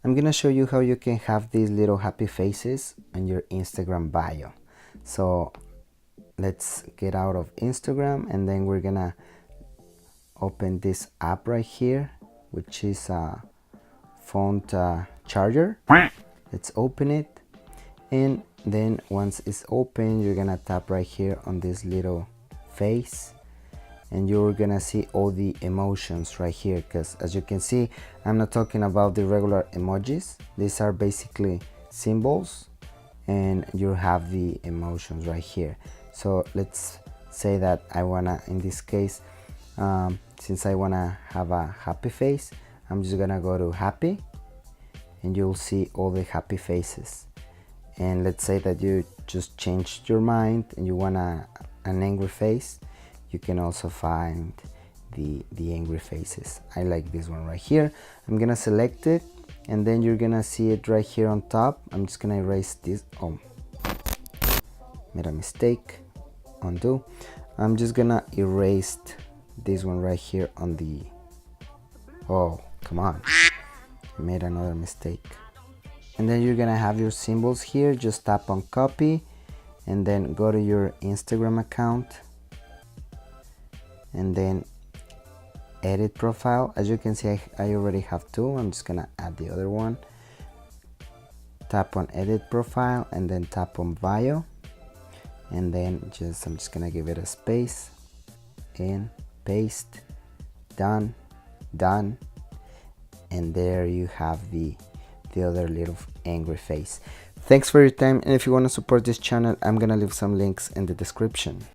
I'm gonna show you how you can have these little happy faces on your Instagram bio. So let's get out of Instagram, and then we're gonna open this app right here, which is a font charger. Let's open it, and then once it's open, you're gonna tap right here on this little face, and you're gonna see all the emotions right here, because as you can see, I'm not talking about the regular emojis. These are basically symbols, and you have the emotions right here. So let's say that I wanna, in this case, since I wanna have a happy face, I'm just gonna go to happy, and you'll see all the happy faces. And let's say that you just changed your mind and you want an angry face, you can also find the angry faces. I like this one right here. I'm gonna select it, and then you're gonna see it right here on top. I'm just gonna erase this. Oh, made a mistake. Undo. I'm just gonna erase this one right here on the, oh come on, I made another mistake. And then you're gonna have your symbols here. Just tap on copy, and then go to your Instagram account, and then edit profile. As you can see, I already have two. I'm just gonna add the other one. Tap on edit profile, and then tap on bio, and then I'm just gonna give it a space, and paste, done, and there you have the other little angry face. Thanks for your time, and if you want to support this channel, I'm gonna leave some links in the description.